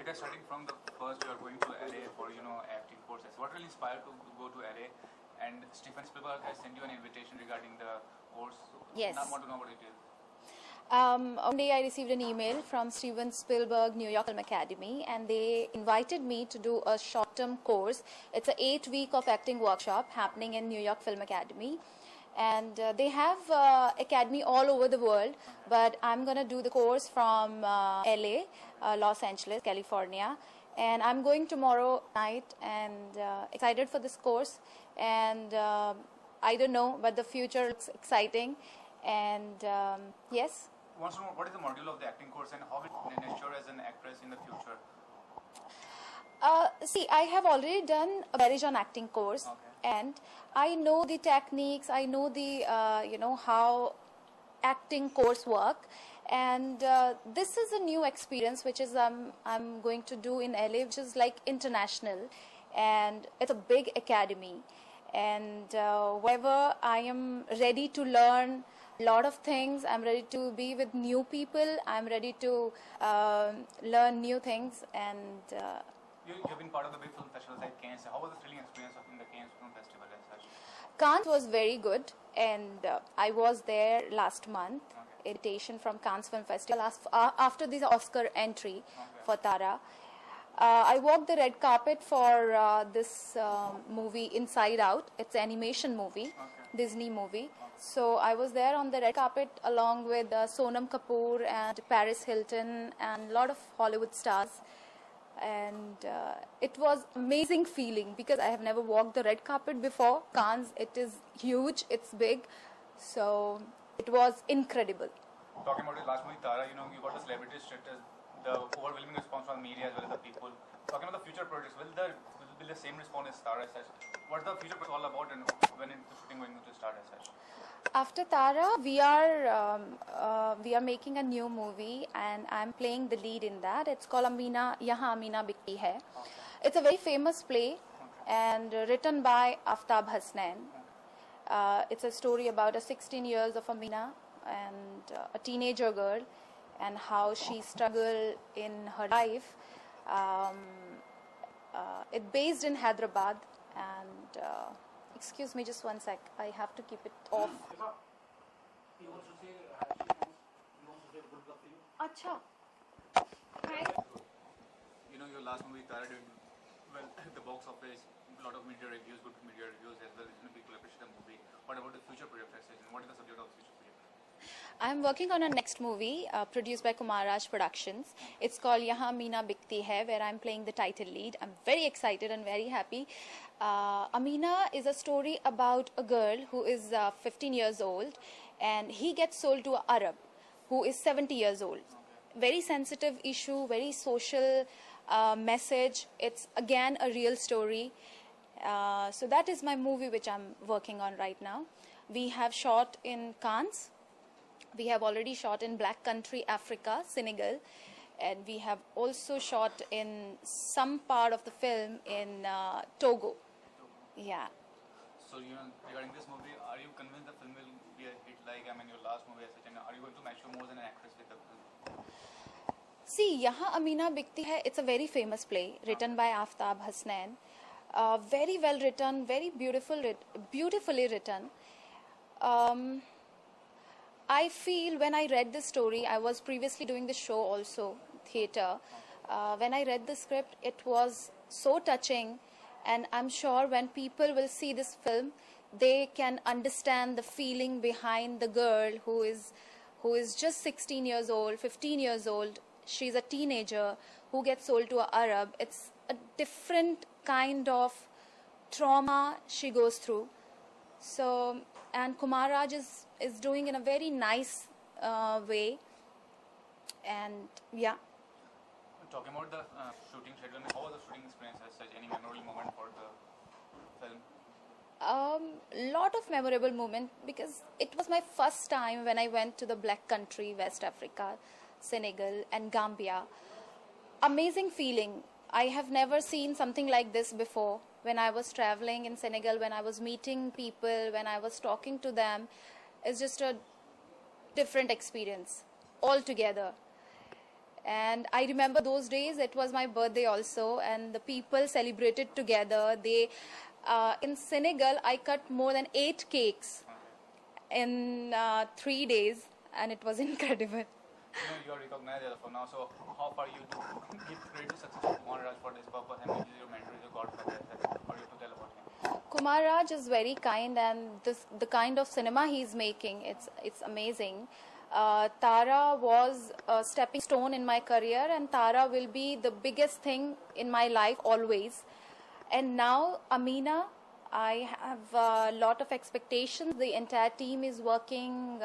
It is starting from the first you are going to LA for acting courses. What really inspired to go to LA? And Steven Spielberg has sent you an invitation regarding the course. Yes. I want to know about it. One day I received an email from Steven Spielberg New York Film Academy, and they invited me to do a short-term course. It's an 8-week of acting workshop happening in New York Film Academy. And they have academy all over the world, but I'm going to do the course from LA, Los Angeles, California. And I'm going tomorrow night and excited for this course. And I don't know, but the future looks exciting. And yes. Want to know what is the module of the acting course and how it will ensure as an actress in the future? See, I have already done a marriage on acting course, and I know the techniques. I know the how acting course work, and this is a new experience which is I'm going to do in LA, which is like international, and it's a big academy, and wherever I am ready to learn a lot of things. I'm ready to be with new people. I'm ready to learn new things, and. You have been part of the big film festivals like Cannes. How was the thrilling experience of in the Cannes Film Festival as such? Cannes was very good, and I was there last month. Invitation from Cannes Film Festival after the Oscar entry for Tara. I walked the red carpet for this movie Inside Out. It's an animation movie, Disney movie. So I was there on the red carpet along with Sonam Kapoor and Paris Hilton and a lot of Hollywood stars. And it was amazing feeling because I have never walked the red carpet before. Cannes, it is huge, it's big, so it was incredible. Talking about the last movie Tara, you got the celebrity status, the overwhelming response from the media as well as the people. Talking about the future projects, will the same response as Tara as such? What the future project all about, and when is the shooting going to start as such? After Tara, we are making a new movie, and I'm playing the lead in that. It's called Yahan Ameena Bikti Hai. It's a very famous play, and written by Aftab Hasnain. It's a story about a 16 years of Ameena and a teenager girl, and how she struggled in her life. It's based in Hyderabad, and excuse me just one sec, I have to keep it off. Acha. Your last movie Tara did well at the box office, a lot of media reviews, good media reviews as well. People appreciate the movie. What about the future project? What is the subject of the future project? I'm working on a next movie produced by Kumar Raj Productions. It's called Yahan Ameena Bikti Hai, where I'm playing the title lead. I'm very excited and very happy. Ameena is a story about a girl who is 15 years old, and he gets sold to an Arab who is 70 years old. Very sensitive issue, very social message. It's again a real story. So that is my movie which I'm working on right now. We have shot in Cannes. We have already shot in Black Country, Africa, Senegal, and we have also shot in some part of the film in Togo. Yeah. So, regarding this movie, are you convinced the film will be a hit like your last movie as such, and are you going to match you more than an actress with the film? See, Yahan Ameena Bikti Hai, it's a very famous play written by Aftab Hasnain. Very well written, very beautifully written. I feel when I read the story, I was previously doing the show also, theatre. When I read the script, it was so touching, and I'm sure when people will see this film, they can understand the feeling behind the girl who is just 16 years old, 15 years old. She's a teenager who gets sold to an Arab. It's a different kind of trauma she goes through. So, and Kumar Raj is doing in a very nice way, and yeah. Talking about the shooting schedule, how was the shooting experience as such? Any memorable moment for the film? Lot of memorable moment because it was my first time when I went to the Black Country, West Africa, Senegal and Gambia. Amazing feeling. I have never seen something like this before. When I was traveling in Senegal, when I was meeting people, when I was talking to them, it's just a different experience altogether. And I remember those days, it was my birthday also, and the people celebrated together. In Senegal, I cut more than 8 cakes in 3 days, and it was incredible. You are recognized as of now, so how far you to give credit to success of Kumar Raj for this purpose, and he is your mentor, is your godfather, what do you have to tell about him? Kumar Raj is very kind, and the kind of cinema he's making, it's amazing. Tara was a stepping stone in my career, and Tara will be the biggest thing in my life always. And now Ameena, I have a lot of expectations. The entire team is working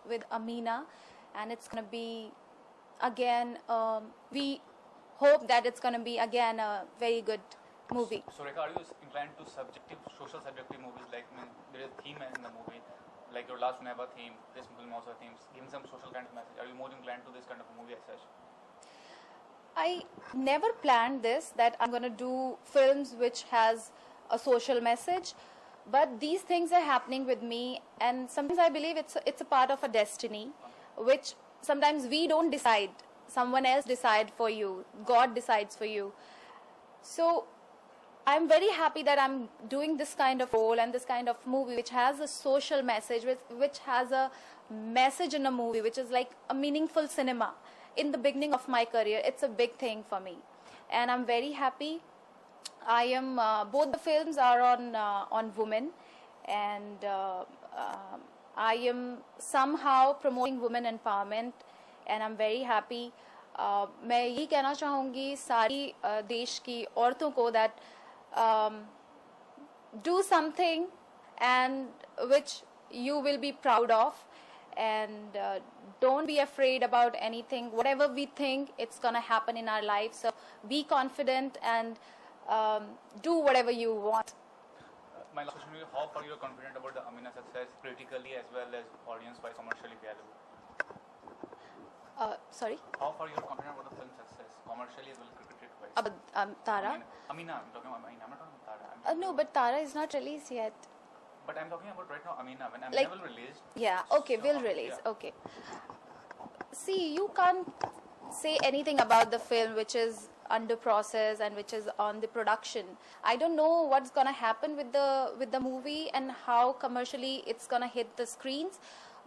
with Ameena, and it's going to be again, we hope that it's going to be again a very good movie. So, Rekha, are you inclined to social subjective movies? Like, I mean, there is a theme in the movie, like your last Never theme, this film also a theme, giving some social kind of message. Are you more inclined to this kind of a movie as such? I never planned this, that I'm going to do films which has a social message, but these things are happening with me, and sometimes I believe it's a part of a destiny, which sometimes we don't decide. Someone else decides for you. God decides for you. So I'm very happy that I'm doing this kind of role and this kind of movie which has a social message, which has a message in a movie, which is like a meaningful cinema. In the beginning of my career, it's a big thing for me, and I'm very happy. I am both the films are on women, and I am somehow promoting women empowerment, and I'm very happy. मैं यही कहना चाहूँगी सारी देश की औरतों को that do something and which you will be proud of, and don't be afraid about anything. Whatever we think, it's gonna happen in our life. So be confident and do whatever you want. My last question is, how far you are confident about the Ameena success critically as well as audience-wise, commercially valuable? Sorry? How far you are confident about the film success, commercially as well as critic-wise? Tara? Ameena, I'm talking about Ameena. I'm not talking about Tara. No, but Tara is not released yet. But I'm talking about right now Ameena. When Ameena Like, will release. Yeah, okay, so, we'll release. yeah. Okay. See, you can't say anything about the film which is under process and which is on the production. I don't know what's gonna happen with the movie and how commercially it's gonna hit the screens,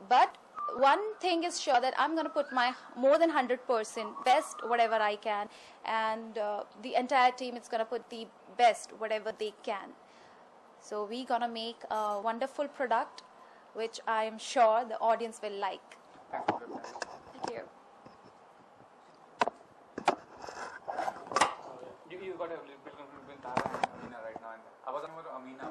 but one thing is sure, that I'm gonna put my more than 100% best whatever I can, and the entire team is gonna put the best whatever they can. So we're gonna make a wonderful product which I am sure the audience will like. Thanks for your time. Thank you. You got a little bit confused between Tara and Ameena right now. And I was talking about Ameena.